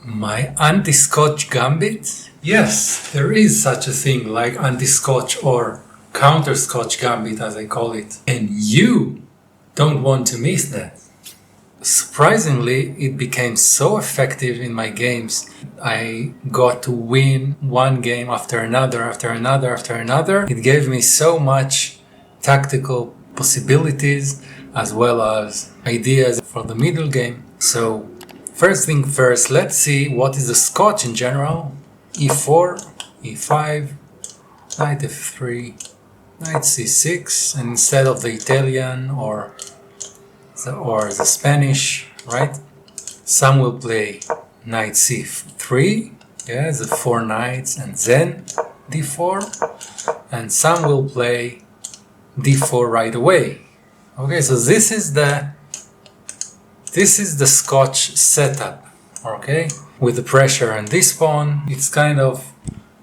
My anti-Scotch Gambit? Yes, there is such a thing like anti-Scotch or counter-Scotch Gambit as I call it. And you don't want to miss that. Surprisingly, it became so effective in my games. I got to win one game after another, after another, after another. It gave me so much tactical possibilities as well as ideas for the middle game. So first thing first, let's see what is the Scotch in general. E4, E5, Knight F3, Knight C6, and instead of the Italian or the Spanish, right? Some will play Knight C3, yeah, the 4 knights, and then D4, and some will play D4 right away. Okay, so this is the Scotch setup, okay? With the pressure on this pawn, it's kind of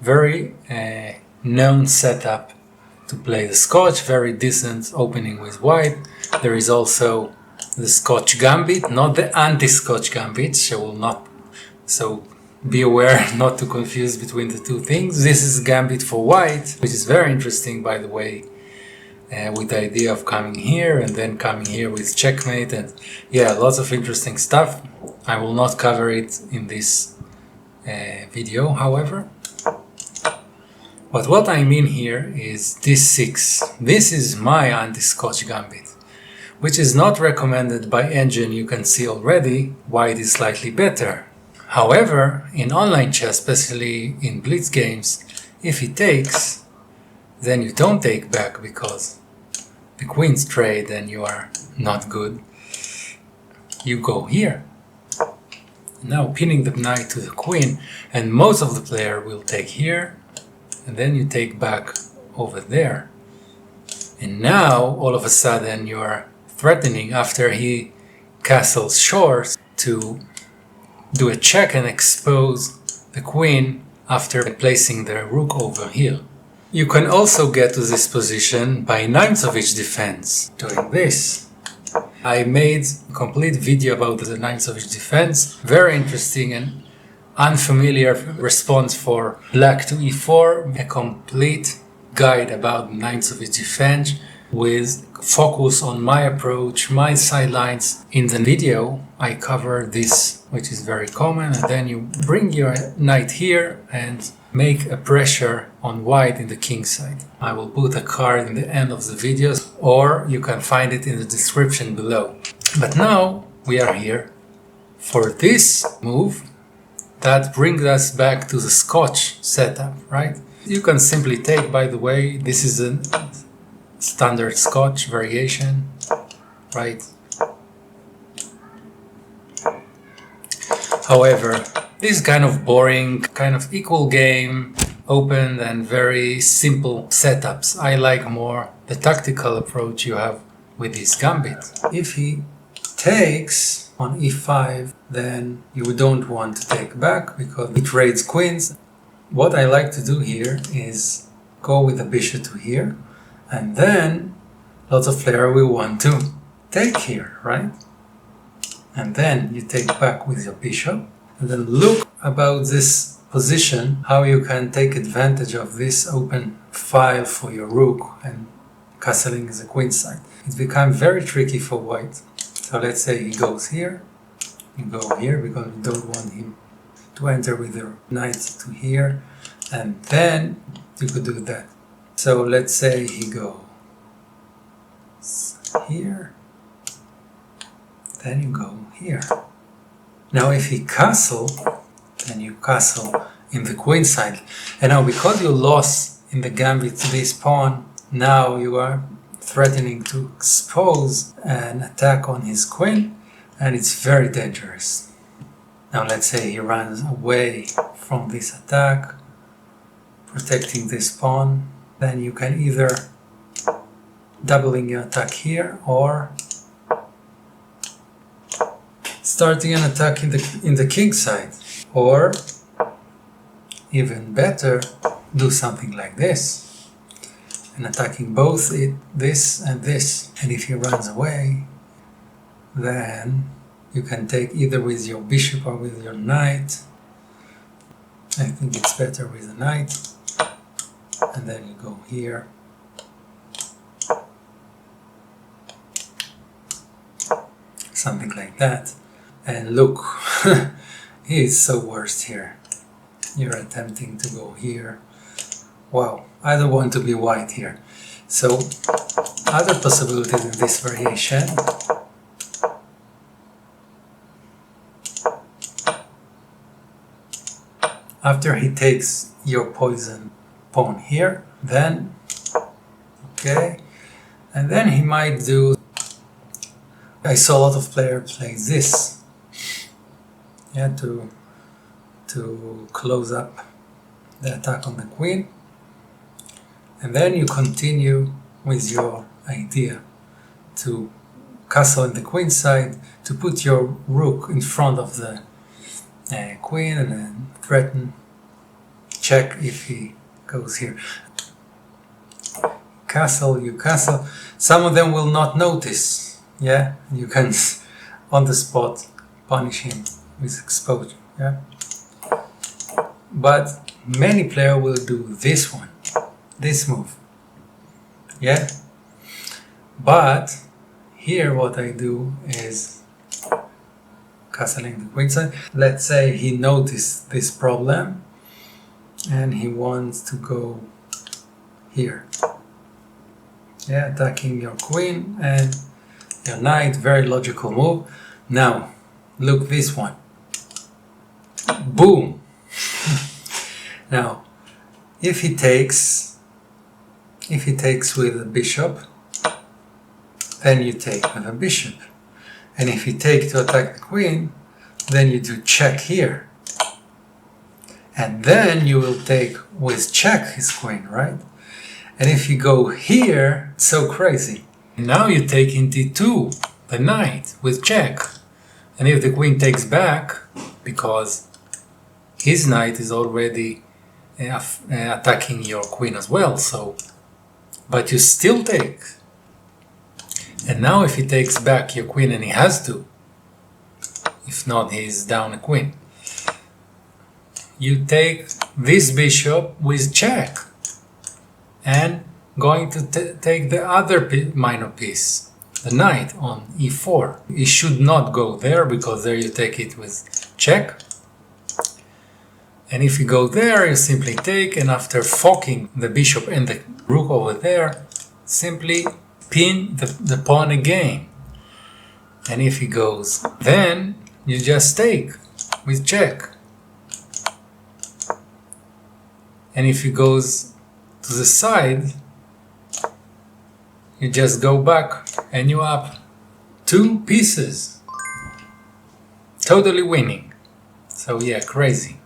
very known setup to play the Scotch, very decent opening with white. There is also the Scotch Gambit, not the anti-Scotch Gambit, so be aware not to confuse between the two things. This is Gambit for white, which is very interesting, by the way, with the idea of coming here and then coming here with checkmate, and yeah, lots of interesting stuff. I will not cover it in this video, however. But what I mean here is D6. This is my anti-Scotch Gambit, which is not recommended by engine. You can see already white is slightly better. However, in online chess, especially in blitz games, if he takes, then you don't take back because the queen's trade and you are not good. You go here. Now pinning the knight to the queen, and most of the player will take here, and then you take back over there. And now, all of a sudden, you are threatening, after he castles short, to do a check and expose the queen after placing the rook over here. You can also get to this position by Nimzowitsch defense, doing this. I made a complete video about the Nimzowitsch defense, very interesting and unfamiliar response for black to e4, a complete guide about Nimzowitsch defense with focus on my approach, my sidelines. In the video I cover this, which is very common, and then you bring your knight here and make a pressure on white in the king side. I will put a card in the end of the video, or you can find it in the description below. But now we are here for this move that brings us back to the Scotch setup, right? You can simply take, by the way, this is a standard Scotch variation, right? However, this kind of boring, kind of equal game, open and very simple setups. I like more the tactical approach you have with this gambit. If he takes on e5, then you don't want to take back because he trades queens. What I like to do here is go with the bishop to here, and then lots of players will want to take here, right? And then you take back with your bishop, and then look about this position, how you can take advantage of this open file for your rook and castling the queen side. It becomes very tricky for white. So let's say he goes here, you go here because we don't want him to enter with the knight to here, and then you could do that. So let's say he goes here, then you go here. Now if he castle, then you castle in the queen side. And now because you lost in the gambit to this pawn, now you are threatening to expose an attack on his queen, and it's very dangerous. Now let's say he runs away from this attack, protecting this pawn, then you can either doubling your attack here or starting an attack in the king side, or even better, do something like this and attacking both this and this. And if he runs away, then you can take either with your bishop or with your knight I think it's better with a knight. And then you go here. Something like that. And look, he is so worst here. You're attempting to go here. Wow, I don't want to be white here. So, other possibilities in this variation. After he takes your poison pawn here, then, okay, and then he might do, I saw a lot of players play this, yeah, to close up the attack on the queen, and then you continue with your idea to castle in the queen side, to put your rook in front of the queen and then threaten, check if he goes here. Castle, you castle. Some of them will not notice, yeah? You can on the spot punish him with exposure, yeah? But many players will do this one, this move, yeah? But here what I do is castling the queen side. Let's say he noticed this problem and he wants to go here. Yeah, attacking your queen and your knight, very logical move. Now, look this one. Boom! Now, if he takes with a bishop, then you take with a bishop. And if you take to attack the queen, then you do check here. And then you will take with check his queen, right? And if you go here, it's so crazy. Now you take in d2, the knight, with check. And if the queen takes back, because his knight is already attacking your queen as well, so, but you still take. And now if he takes back your queen, and he has to, if not he's down a queen, you take this bishop with check and going to take the other minor piece, the knight on e4. You should not go there because there you take it with check. And if you go there, you simply take, and after forking the bishop and the rook over there, simply pin the pawn again. And if he goes, then you just take with check. And if he goes to the side, you just go back and you up 2 pieces. Totally winning. So yeah, crazy.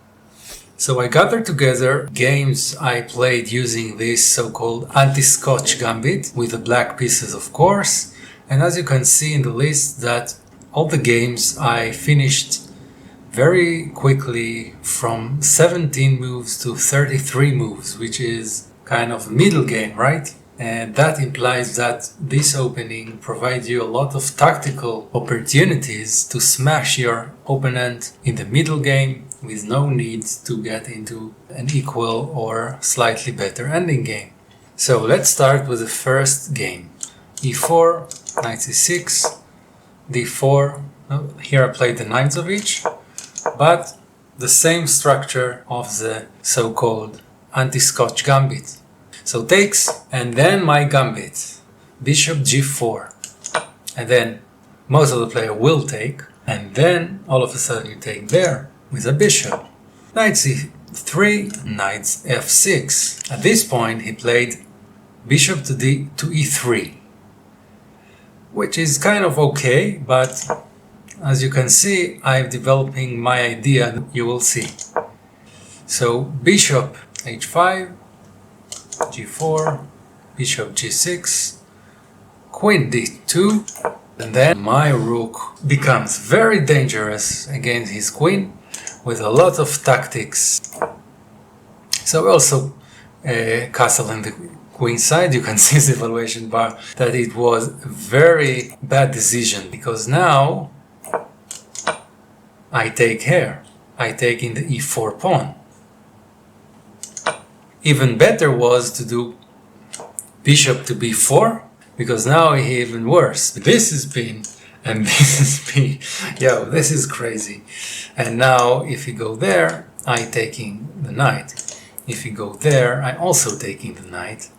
So I gathered together games I played using this so-called Anti-Scotch Gambit, with the black pieces of course, and as you can see in the list that all the games I finished very quickly, from 17 moves to 33 moves, which is kind of middle game, right? And that implies that this opening provides you a lot of tactical opportunities to smash your opponent in the middle game with no need to get into an equal or slightly better ending game. So let's start with the first game. e4, knight c6, d4, here I played the Nimzowitsch, but the same structure of the so-called Anti-Scotch Gambit. So takes, and then my gambit, bishop g4, and then most of the player will take, and then all of a sudden you take there with a bishop. Knight c3, knight f6. At this point he played bishop to e3, which is kind of okay, but as you can see, I'm developing my idea, you will see. So bishop h5, g4, bishop g6, queen d2, and then my rook becomes very dangerous against his queen with a lot of tactics. So also castle in the queen side, you can see the evaluation bar that it was a very bad decision, because now I take here, I take in the e4 pawn, Even better was to do bishop to b4, because now he even worse. This is pin and this is p. Yo, this is crazy. And now if you go there, I taking the knight. If you go there, I also taking the knight.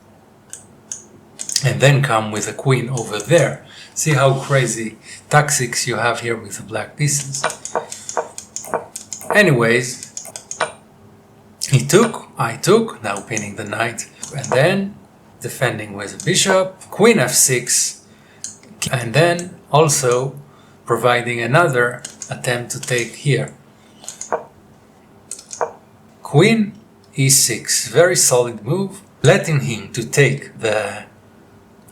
And then come with a queen over there. See how crazy tactics you have here with the black pieces. Anyways, he took, I took, now pinning the knight. And then defending with a bishop, queen f6, and then also providing another attempt to take here. Queen e6, very solid move, letting him to take the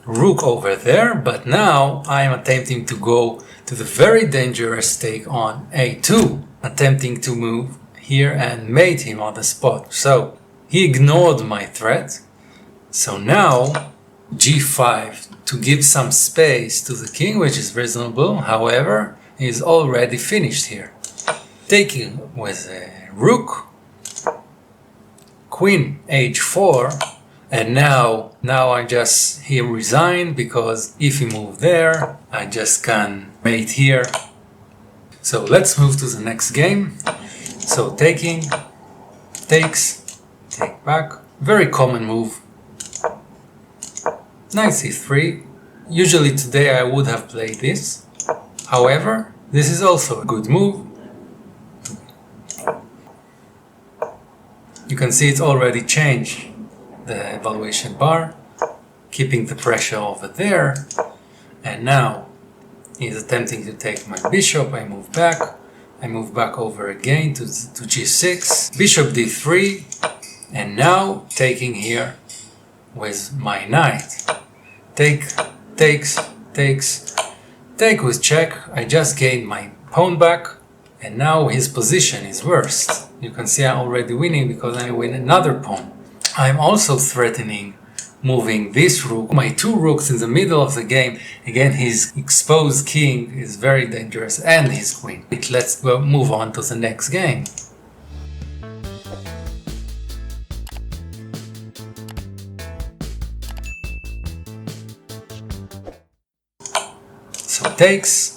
rook over there, but now I am attempting to go to the very dangerous take on a2, attempting to move here and mate him on the spot. So he ignored my threat. So now g5 to give some space to the king, which is reasonable. However, he's already finished here. Taking with a rook, queen h4, and now I just, he resigned, because if he move there, I just can mate here. So let's move to the next game. So taking, takes, take back, very common move. Knight c3. Usually today I would have played this. However, this is also a good move. You can see it's already changed the evaluation bar, keeping the pressure over there. And now he's attempting to take my bishop. I move back over again to g6, bishop d3, and now taking here with my knight. Take, takes, takes, take with check. I just gained my pawn back, and now his position is worse. You can see I'm already winning because I win another pawn. I'm also threatening moving this rook, my two rooks in the middle of the game. Again, his exposed king is very dangerous, and his queen. Let's go move on to the next game. So takes.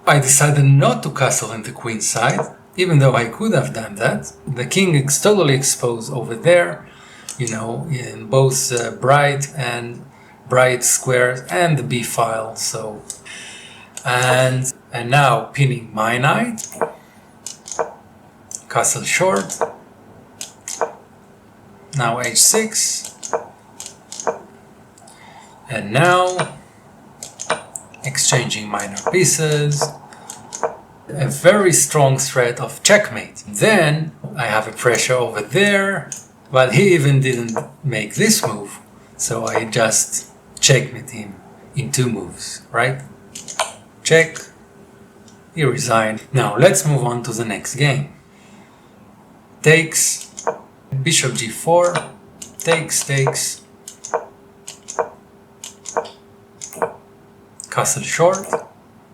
I decided not to castle in the queen side, even though I could have done that. The king is totally exposed over there, you know, in both bright squares and the b file. So, and now pinning my knight, castle short. Now h6, and now exchanging minor pieces. A very strong threat of checkmate. Then I have a pressure over there, but he even didn't make this move, so I just checkmate him in two moves, right? Check, he resigned. Now let's move on to the next game. Takes, bishop g4, takes, castle short,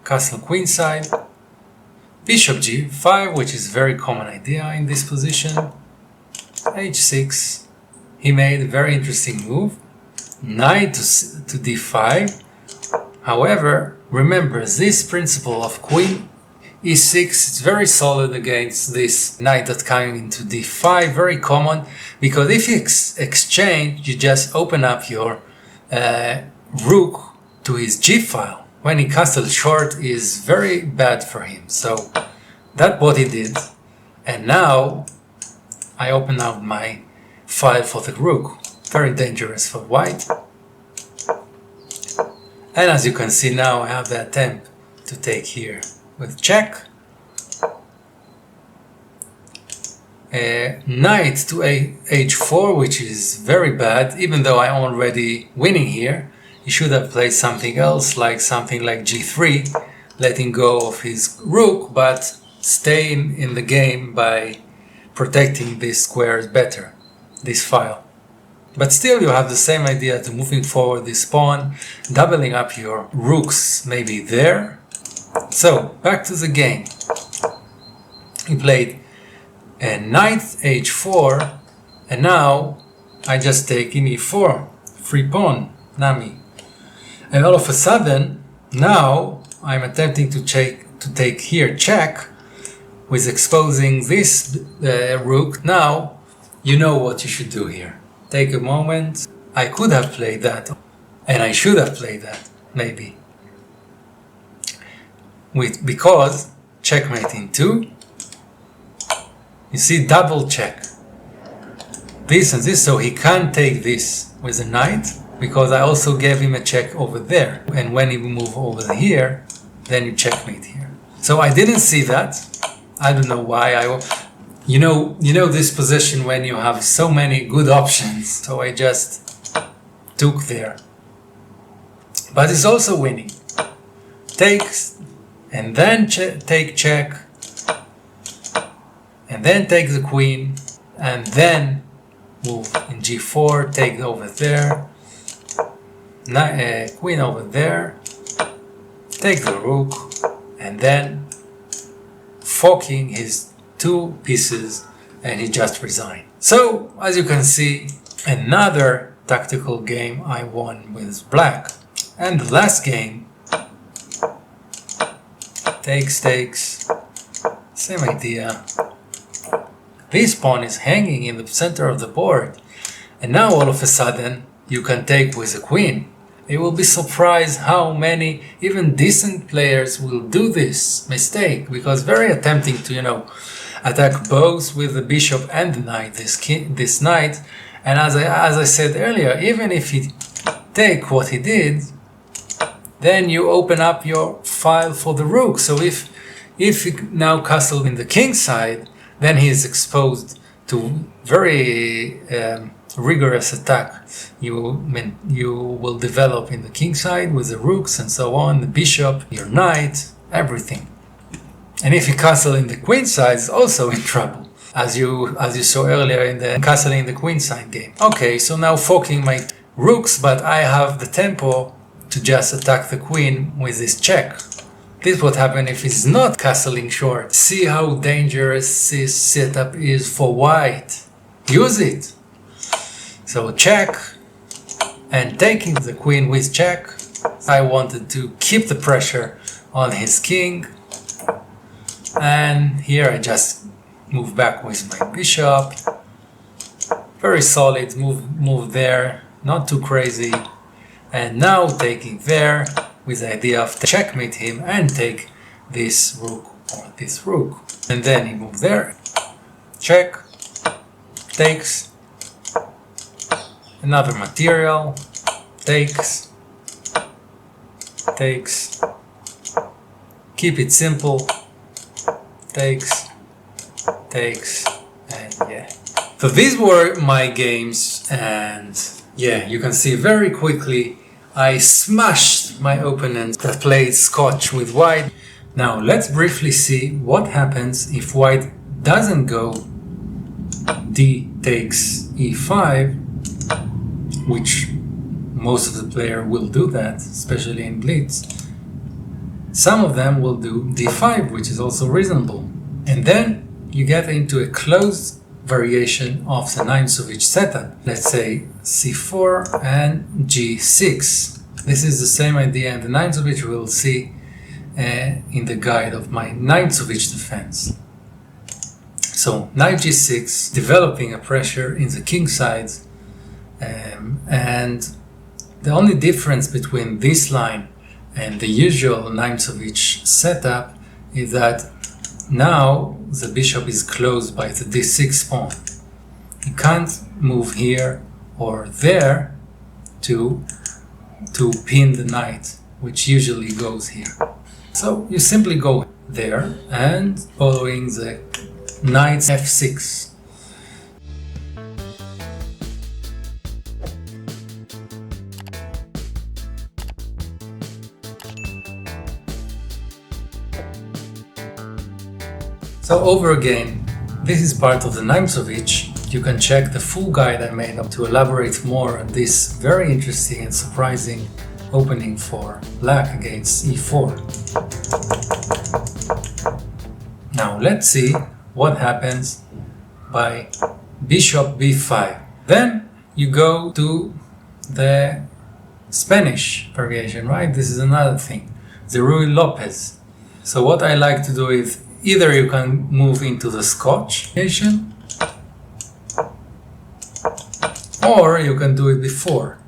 castle queenside, bishop g5, which is a very common idea in this position, h6, he made a very interesting move, knight to d5. However, remember this principle of queen e6 is very solid against this knight that's coming into d5, very common, because if you exchange, you just open up your rook to his g file. When he castle short is very bad for him. So that's what he did. And now I open up my file for the rook. Very dangerous for white. And as you can see now, I have the attempt to take here with check. Knight to h4, which is very bad, even though I'm already winning here. He should have played something else, like something like g3, letting go of his rook, but staying in the game by protecting this square better, this file. But still you have the same idea to moving forward this pawn, doubling up your rooks maybe there. So, back to the game. He played a knight h4, And now I just take in e4, free pawn, Nami. And all of a sudden, now I'm attempting to take here check with exposing this rook. Now you know what you should do here. Take a moment. I could have played that, and I should have played that, maybe. Because checkmate in 2, you see double check. This and this, so he can't take this with a knight, because I also gave him a check over there. And when he move over here, then you checkmate here. So I didn't see that. I don't know why. You know this position when you have so many good options. So I just took there. But it's also winning. Takes, and then take check, and then take the queen, and then move in g4, take over there, queen over there, take the rook, and then forking his 2 pieces, and he just resigned. So, as you can see, another tactical game I won with black. And the last game, takes, same idea. This pawn is hanging in the center of the board, and now all of a sudden you can take with a queen. You will be surprised how many even decent players will do this mistake, because very attempting to attack both with the bishop and the knight, this knight. And as I said earlier, even if he take what he did, then you open up your file for the rook. So if he now castle in the king side, then he is exposed to very rigorous attack. You will develop in the king side with the rooks and so on, the bishop, your knight, everything. And if you castle in the queen side, it's also in trouble, as you saw earlier in the castling in the queen side game. Okay, so now forking my rooks, but I have the tempo to just attack the queen with this check. This would happen if it's not castling short. See how dangerous this setup is for white. Use it. So check, and taking the queen with check. I wanted to keep the pressure on his king. And here I just move back with my bishop. Very solid move there, not too crazy. And now taking there with the idea of checkmate him and take this rook or this rook. And then he moves there, check, takes, another material, takes, keep it simple, takes, and yeah. So these were my games, and yeah, you can see very quickly I smashed my opponent that played Scotch with white. Now let's briefly see what happens if white doesn't go d takes e5, which most of the player will do that, especially in blitz. Some of them will do d5, which is also reasonable. And then you get into a closed variation of the Nimzowitsch setup. Let's say c4 and g6. This is the same idea, and the Nimzowitsch we'll see in the guide of my Nimzowitsch defense. So knight g6, developing a pressure in the king side, and the only difference between this line and the usual Nimzowitsch setup is that now the bishop is closed by the d6 pawn. You can't move here or there to pin the knight, which usually goes here. So you simply go there and following the knight f6. So over again, this is part of the Nimzowitsch. You can check the full guide I made up to elaborate more on this very interesting and surprising opening for black against e4. Now let's see what happens by bishop b5. Then you go to the Spanish variation, right? This is another thing, the Ruy Lopez. So what I like to do is either you can move into the Scotch variation, or you can do it before.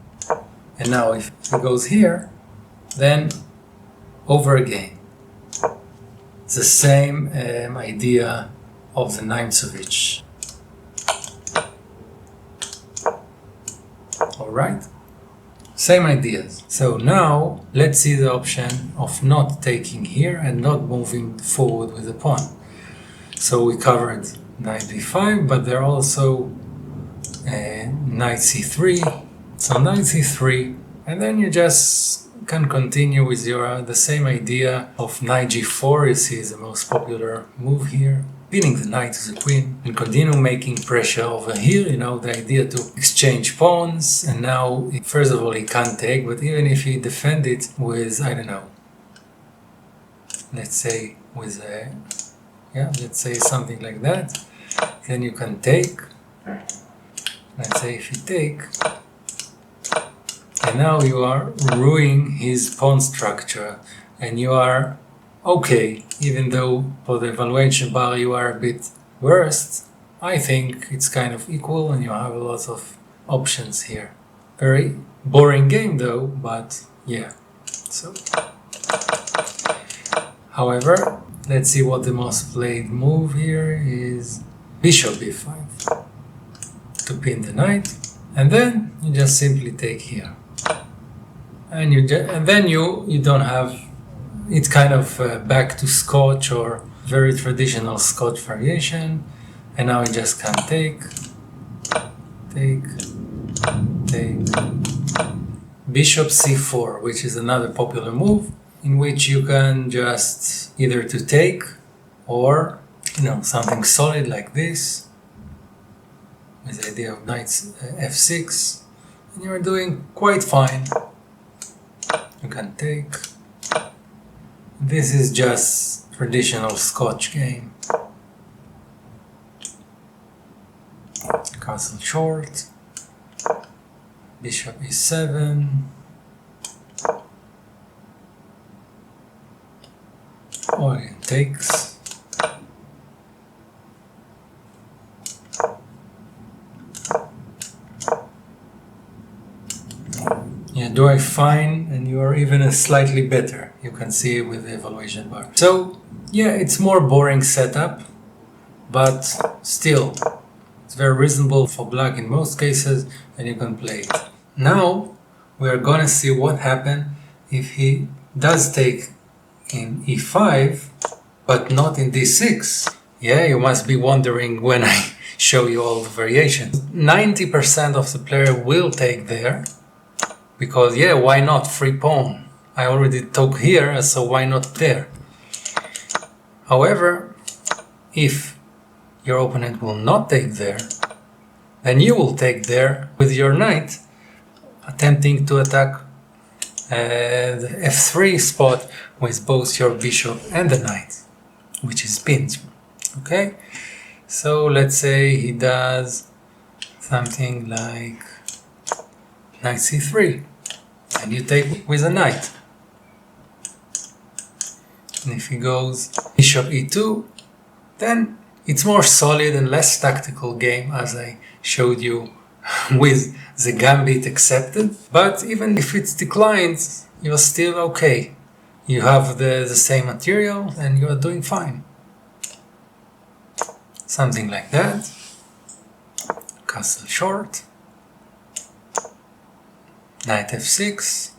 And now if it goes here, then over again. It's the same idea of the Nimzowitsch. Alright? Same ideas. So now let's see the option of not taking here and not moving forward with the pawn. So we covered knight b5, but there are also knight c3. So knight c3, and then you just can continue with the same idea of knight g4. You see is the most popular move here, pinning the knight to the queen, and continue making pressure over here. You know, the idea to exchange pawns. And now, first of all, he can't take, but even if he defend it with, I don't know, let's say with a, let's say something like that, then you can take. Let's say if you take, and now you are ruining his pawn structure, and you are okay, even though for the evaluation bar you are a bit worse. I think it's kind of equal, and you have a lot of options here. Very boring game though, but yeah. So, however, let's see what the most played move here is bishop b5 to pin the knight, and then you just simply take here. And then you don't have, it's kind of back to Scotch or very traditional Scotch variation. And now you just can take, bishop c4, which is another popular move, in which you can just either to take or, you know, something solid like this, with the idea of knight f6, and you're doing quite fine. You can take. This is just traditional Scotch game. Castle short, bishop e7, Orient takes. Yeah, do I fine, and you are even slightly better. You can see it with the evaluation bar. So yeah, it's more boring setup, but still it's very reasonable for black in most cases, and you can play it. Now we are gonna see what happens if he does take in e5, but not in d6. Yeah, you must be wondering when I show you all the variations. 90% of the player will take there, because yeah, why not? Free pawn. I already took here, so why not there? However, if your opponent will not take there, then you will take there with your knight, attempting to attack the f3 spot with both your bishop and the knight, which is pinned. Okay, so let's say he does something like knight c3, and you take with a knight. And if he goes bishop e2, then it's more solid and less tactical game, as I showed you with the gambit accepted. But even if it's declined, you're still okay. You have the same material and you are doing fine. Something like that. Castle short. Knight f6.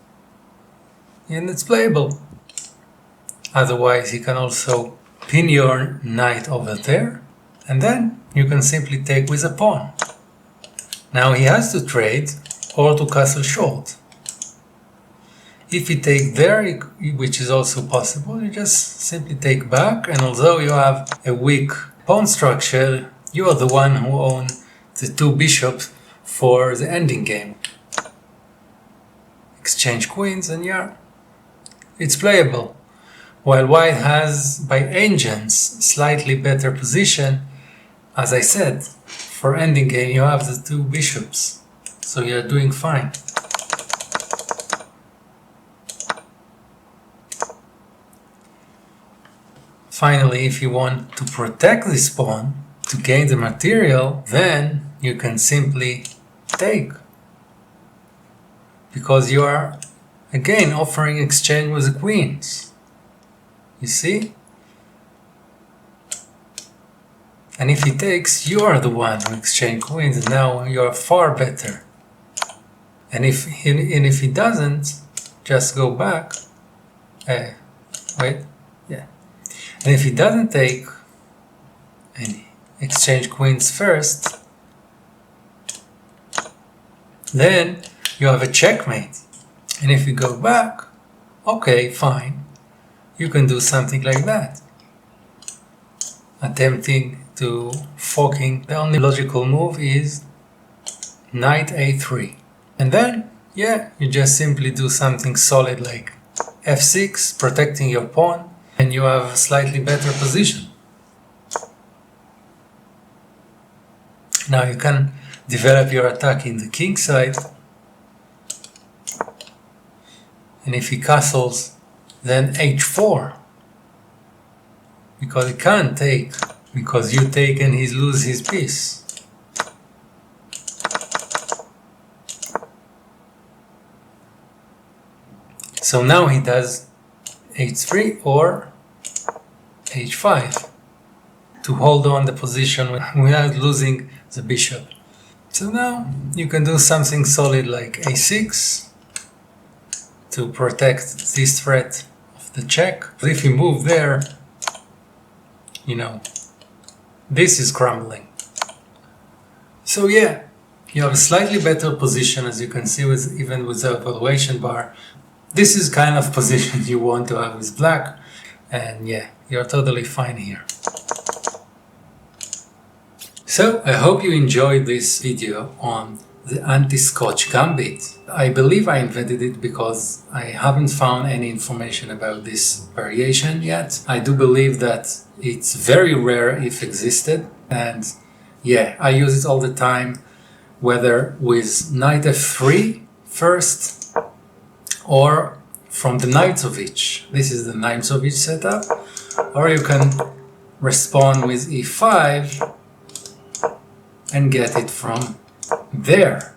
And it's playable. Otherwise, you can also pin your knight over there, and then you can simply take with a pawn. Now he has to trade or to castle short. If you take there, which is also possible, you just simply take back, and although you have a weak pawn structure, you are the one who owns the two bishops for the ending game. Exchange queens, and yeah, it's playable. While white has, by agents, slightly better position, as I said, for ending game you have the two bishops, so you're doing fine. Finally, if you want to protect this pawn to gain the material, then you can simply take, because you are again offering exchange with the queens. You see? And if he takes, you are the one who exchange queens, and now you are far better. And if he doesn't, just go back. Wait, yeah. And if he doesn't take and exchange queens first, then you have a checkmate. And if you go back, okay, fine, you can do something like that, attempting to forking. The only logical move is knight a3, and then yeah, you just simply do something solid like f6, protecting your pawn, and you have a slightly better position. Now you can develop your attack in the king side, and if he castles, then h4, because he can't take, because you take and he loses his piece. So now he does h3 or h5 to hold on the position without losing the bishop. So now you can do something solid like a6 to protect this threat of the check. But if you move there, you know, this is crumbling. So yeah, you have a slightly better position, as you can see, even with the evaluation bar. This is kind of position you want to have with black, and yeah, you're totally fine here. So I hope you enjoyed this video on the Anti-Scotch Gambit. I believe I invented it because I haven't found any information about this variation yet. I do believe that it's very rare if existed, and yeah, I use it all the time, whether with knight f3 first or from the Nimzowitsch. This is the Nimzowitsch setup, or you can respond with e5 and get it from there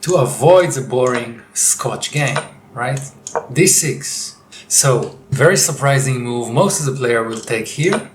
to avoid the boring Scotch game, right? d6. So, very surprising move. Most of the player will take here,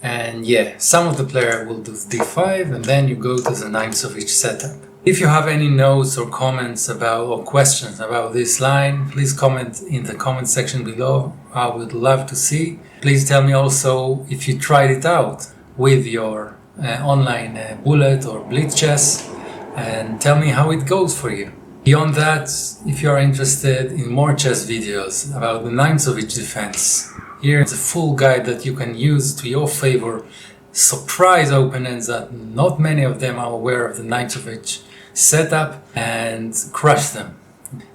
and yeah, some of the player will do d5, and then you go to the Nimzowitsch setup. If you have any notes or comments about or questions about this line, please comment in the comment section below. I would love to see. Please tell me also if you tried it out with your online bullet or blitz chess, and tell me how it goes for you. Beyond that, if you are interested in more chess videos about the Nimzowitsch defense, here is a full guide that you can use to your favor. Surprise opponents that not many of them are aware of the Nimzowitsch setup, and crush them.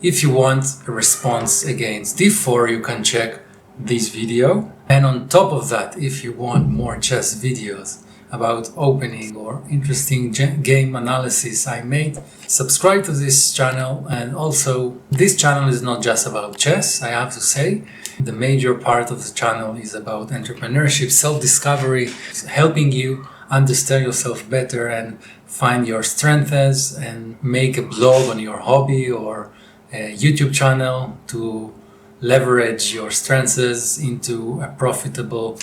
If you want a response against d4, you can check this video. And on top of that, if you want more chess videos about opening or interesting game analysis I made, subscribe to this channel. And also, this channel is not just about chess, I have to say. The major part of the channel is about entrepreneurship, self-discovery, helping you understand yourself better and find your strengths, and make a blog on your hobby or a YouTube channel to leverage your strengths into a profitable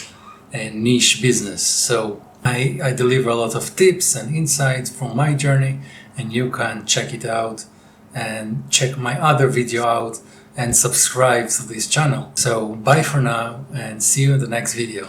niche business. So I deliver a lot of tips and insights from my journey, and you can check it out and check my other video out and subscribe to this channel. So bye for now, and see you in the next video.